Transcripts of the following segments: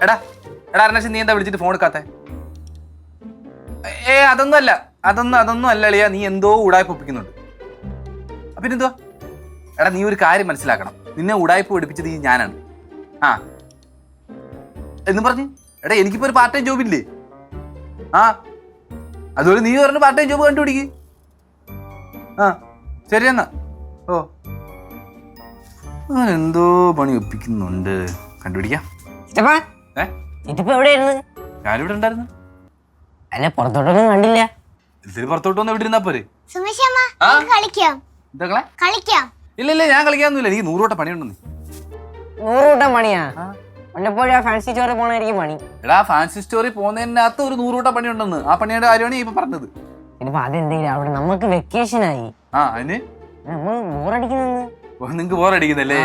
എടാ അരുണാശൻ നീ എന്താ വിളിച്ചിട്ട് ഫോൺ എടുക്കാത്തെ? അതൊന്നും അല്ല അളിയാ, നീ എന്തോ ഉടായ്പ ഒപ്പിക്കുന്നുണ്ട്. പിന്നെ എന്തുവാ? എടാ നീ ഒരു കാര്യം മനസ്സിലാക്കണം, നിന്നെ ഉടായ്പ പഠിപ്പിച്ചത് ഈ ഞാനാണ്. ആ എന്നും പറഞ്ഞ് എടാ എനിക്കിപ്പോ ഒരു പാർട്ട് ടൈം ജോബ് ഇല്ലേ? ആ അതുപോലെ നീ പറഞ്ഞ പാർട്ട് ടൈം ജോബ് കണ്ടുപിടിക്ക്. ആ ശരി എന്നാ. ഓ എന്തോ പണി ഒപ്പിക്കുന്നുണ്ട്, കണ്ടുപിടിക്കാം. ഞാനിവിടെ ഉണ്ടായിരുന്നു. അല്ല പുറത്തോട്ടൊന്നും കണ്ടില്ല. ഇതിന് പുറത്തോട്ടൊന്നും എവിടെ ഇരുന്നാ പോരെ? ഇല്ല ഞാൻ കളിക്കാനൊന്നുമില്ല, എനിക്ക് 100 വട്ടം പണിയുണ്ടെന്ന്. 100 വട്ടം പണിയാ? വല്ലപ്പോഴും ഫാൻസി സ്റ്റോറി പോണായിരിക്കും പണി. എടാ ഫാൻസി സ്റ്റോറി പോകുന്നതിനകത്ത് ഒരു 100 വട്ടം പണിയുണ്ടെന്ന്. ആ പണിയുടെ കാര്യമാണ് ഇപ്പൊ പറഞ്ഞത്. ഇനിയിപ്പോ അതെന്തെങ്കിലും അവിടെ നമുക്ക് വെക്കേഷൻ ആയി. അതിന് നമ്മൾ ബോറടിക്കുന്നു. നിങ്ങക്ക് ബോറടിക്കുന്നല്ലേ?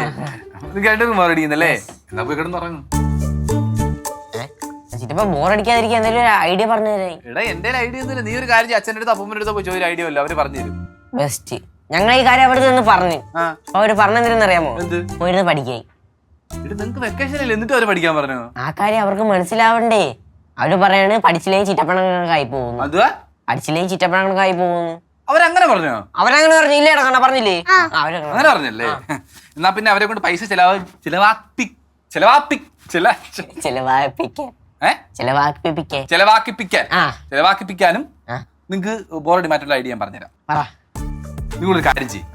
നിങ്ങൾക്ക് രണ്ടുപേരും ബോറടിക്കുന്നല്ലേ? എന്നാ പോയി കിടന്ന് ഉറങ്ങും. ചിറ്റപ്പ ബോറടിക്കാതിരിക്കാൻ എന്തെങ്കിലും ഒരു ഐഡിയ പറഞ്ഞു തരേ. എടാ എന്റെ ഐഡിയ ഒന്നുമില്ല, നീ ഒരു കാര്യം അച്ഛൻ്റെ അടുത്ത് അപ്പൂമ്മൻ്റെ അടുത്ത് പോയി ചോദിച്ച ഐഡിയ അല്ല, അവര് പറഞ്ഞു തരും. ബെസ്റ്റ്. ഞങ്ങൾ ഈ കാര്യം അവിടെ നിന്ന് പറഞ്ഞു. അവര് പറഞ്ഞെന്തിനെന്നറിയാമോ? പോയിരുന്ന് പഠിക്കായി. നിങ്ങക്ക് വെക്കേഷൻ അല്ലേ, എന്നിട്ട് അവര് പഠിക്കാൻ പറഞ്ഞു? ആ കാര്യം അവർക്ക് മനസ്സിലാവണ്ടേ. അവര് പറയാണ് പഠിച്ചില്ലെങ്കിൽ ചിറ്റപ്പണങ്ങൾക്കായി പോകുന്നു. പഠിച്ചില്ലെങ്കിൽ ചിറ്റപ്പണങ്ങൾക്കായി പോകുന്നു. അവരങ്ങനെ പറഞ്ഞോ? അവരങ്ങനെ പറഞ്ഞില്ലേ? ഇടക്കണ പറഞ്ഞില്ലേ? അങ്ങനെ പറഞ്ഞല്ലേ? എന്നാ പിന്നെ അവരെ കൊണ്ട് പൈസ ചെലവാക്കിപ്പിക്കാനും നിങ്ങക്ക് ബോറടി മാറ്റുള്ള ഐഡിയ ഞാൻ പറഞ്ഞുതരാം. നിങ്ങളൊരു കാര്യം ചെയ്യും,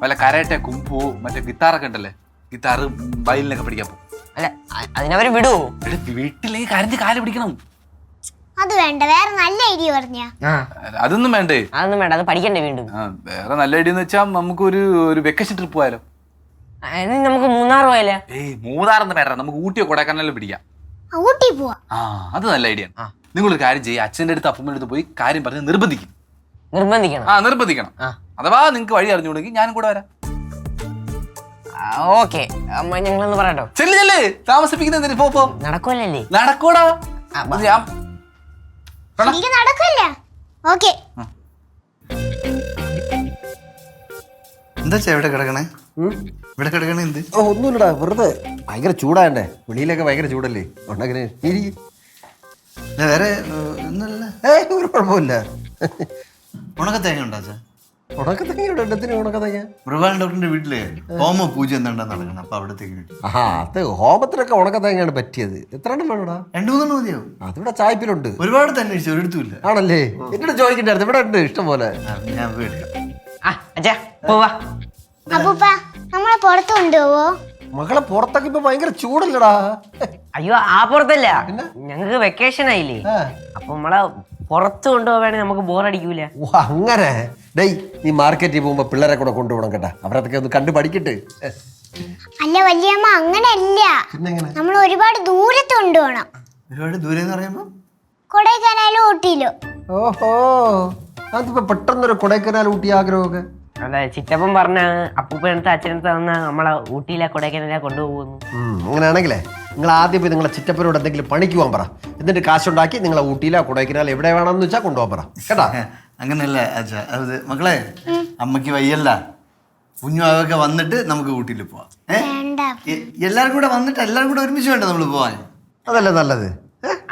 വല്ല കരാട്ടെ കുംഫു മറ്റേ ഗിത്താറൊക്കെ ഉണ്ടല്ലേ, ഗിത്താറ് വയലിനൊക്കെ പഠിക്കാൻ പോകും. അല്ല അതിനവര് വിടുവോ? വീട്ടിലേക്ക് കരഞ്ഞ് കാല് പിടിക്കണം. അത് വേണ്ട, വേറെ നല്ല ഐഡിയ പറഞ്ഞ. അതൊന്നും വേണ്ടേ? അതൊന്നും വേണ്ട, അത് പഠിക്കണ്ടേ വീണ്ടും. വേറെ നല്ല ഐഡിയ എന്ന് വെച്ചാൽ നമുക്ക് ഒരു വെക്കേഷൻ ട്രിപ്പ് പോയാലോ? നമുക്ക് മൂന്നാർ പോയാലോ? മൂന്നാറൊന്നും വേണ്ട, നമുക്ക് ഊട്ടിയോ കൊടൈക്കനാലിലോ പിടിക്കാം. ഊട്ടി പോവാ. അത് നല്ല ഐഡിയ. നിങ്ങളൊരു കാര്യം ചെയ്യും, അച്ഛൻ്റെ അടുത്ത് അപ്പൂമ്മൻ്റെ അടുത്ത് പോയി കാര്യം പറഞ്ഞ് നിർബന്ധിക്കണം. അഥവാ നിങ്ങൾക്ക് വഴി അറിഞ്ഞുകൊണ്ടെങ്കിൽ ഞാനും കൂടെ വരാം. ഓക്കെ, ഞങ്ങളൊന്ന് പറയട്ടോ. ചെല്ലേ താമസിപ്പിക്കുന്ന നടക്കൂലല്ലേ? നടക്കൂടാ, നടക്കില്ല. ഓക്കെ എന്താ ഇവിടെ കിടക്കണേ? ഇവിടെ കിടക്കണേ എന്ത്? ഒന്നുമില്ലടാ, വെറുതെ ഭയങ്കര ചൂടായണ്ടേ, വെളിയിലൊക്കെ ഭയങ്കര ചൂടല്ലേ. ഉണ്ടെങ്കില് വേറെ ഒന്നുമില്ല, ഒരു കുഴപ്പമില്ല. ഉണക്കത്തേങ്ങ ഉണ്ടോ? ഉണക്കത്തേങ്ങ എണ്ണത്തിന് ഉണക്കത്തേങ്ങ മൃഗാൽ ഡോക്ടറിന്റെ വീട്ടില് ഹോമ പൂജ എന്താണ്ടാ നടക്കണം, അപ്പൊ അവിടത്തേക്ക് അത് ഹോമത്തിനൊക്കെ ഉണക്കത്തേങ്ങയാണ് പറ്റിയത്. എത്ര എണ്ണം വേണോടാ? 2-3 മതിയാവും. അതിവിടെ ചായപ്പിലുണ്ട്. ഒരുപാട് തന്നെ അന്വേഷിച്ചു, ഒരിടത്തുമില്ല. ആണല്ലേ? എന്നോട് ചോദിക്കണ്ടായിരുന്നു, ഇവിടെ ഉണ്ട് ഇഷ്ടം പോലെ. ഞാൻ പോയി എടുക്കാം. അപ്പൂപ്പ നമ്മളെ പുറത്ത് കൊണ്ടുപോവോ? മകളെ പുറത്തൊക്കെ ഇപ്പൊ ഭയങ്കര ചൂടല്ലടാ. അയ്യോ ആ പുറത്തല്ല, ഞങ്ങക്ക് വെക്കേഷൻ ആയില്ലേ, അപ്പൊ നമ്മളെ പുറത്ത് കൊണ്ടുപോവാണെങ്കിൽ നമുക്ക് ബോറടിക്കൂല. ഓ അങ്ങനെ. ഡേയ് നീ മാർക്കറ്റിൽ പോകുമ്പോ പിള്ളേരെ കൂടെ കൊണ്ടുപോകണം കേട്ടാ, അവരൊക്കെ ഒന്ന് കണ്ടു പഠിക്കട്ടെ. അല്ല വല്യമ്മ, അങ്ങനെയല്ല, നമ്മൾ ഒരുപാട് ദൂരത്ത് കൊണ്ടുപോകണം. ഒരുപാട് ദൂരെ എന്ന് പറയുമ്പോ കൊടൈക്കനാലോ ഊട്ടിയിലോ. ഓഹോ, അതിപ്പോ പെട്ടെന്നൊരു കൊടൈക്കനാൽ ഊട്ടി ആഗ്രഹമൊക്കെ. അതെ, ചിറ്റപ്പൻ പറഞ്ഞ അപ്പൂപ്പനടുത്ത് അച്ഛനടുത്ത് വന്ന നമ്മളെ ഊട്ടിയിലെ കൊടൈക്കനാലെ കൊണ്ടുപോകുന്നു. അങ്ങനെയാണെങ്കിലേ നിങ്ങൾ ആദ്യം പോയി നിങ്ങളെ ചിറ്റപ്പനോട് എന്തെങ്കിലും പണിക്ക് പോകാൻ പറ, എന്നിട്ട് കാശുണ്ടാക്കി നിങ്ങളെ ഊട്ടിയിലോ കൊടൈക്കനാൽ എവിടെ വേണമെന്ന് വെച്ചാൽ കൊണ്ടുപോകാൻ പറ കേട്ടാ. അങ്ങനെയല്ല അച്ഛാ, അത് മക്കളെ അമ്മക്ക് വയ്യല്ല, കുഞ്ഞുവാവൊക്കെ വന്നിട്ട് നമുക്ക് ഊട്ടിയിൽ പോവാം. എല്ലാരും കൂടെ വന്നിട്ട് എല്ലാരും കൂടെ ഒരുമിച്ച് വേണ്ട നമ്മൾ പോവാൻ. അതല്ലേ നല്ലത്?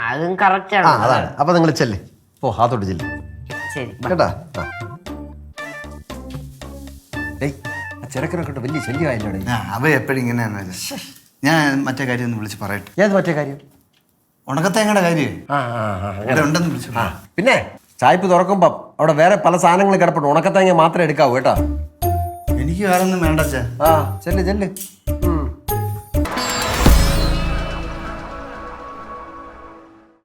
അതും കറക്റ്റ് ആണ്. അതാണ്. അപ്പൊ നിങ്ങൾ ചെല്ല്, പോ, അതോട്ട് ചെല്ല്. ശരി കേട്ടാ. ചെറുക്കനൊക്കെ വലിയ ശല്യമായില്ലേ? അവ എപ്പോഴും ഇങ്ങനെയാണ്. ഞാൻ മറ്റേ കാര്യം ഒന്ന് വിളിച്ച് പറയട്ടെ. ഏത് മറ്റേ കാര്യം? ഉണക്കത്തേങ്ങയുടെ കാര്യം ഉണ്ടെന്ന് വിളിച്ചു. പിന്നെ ചായപ്പ് തുറക്കുമ്പോ അവിടെ വേറെ പല സാധനങ്ങൾ കിടപ്പുണ്ട്, ഉണക്കത്തേങ്ങ മാത്രമേ എടുക്കാവൂ കേട്ടാ. എനിക്ക് വേറെ ഒന്നും വേണ്ട. ചെല്ല് ചെല്ല്.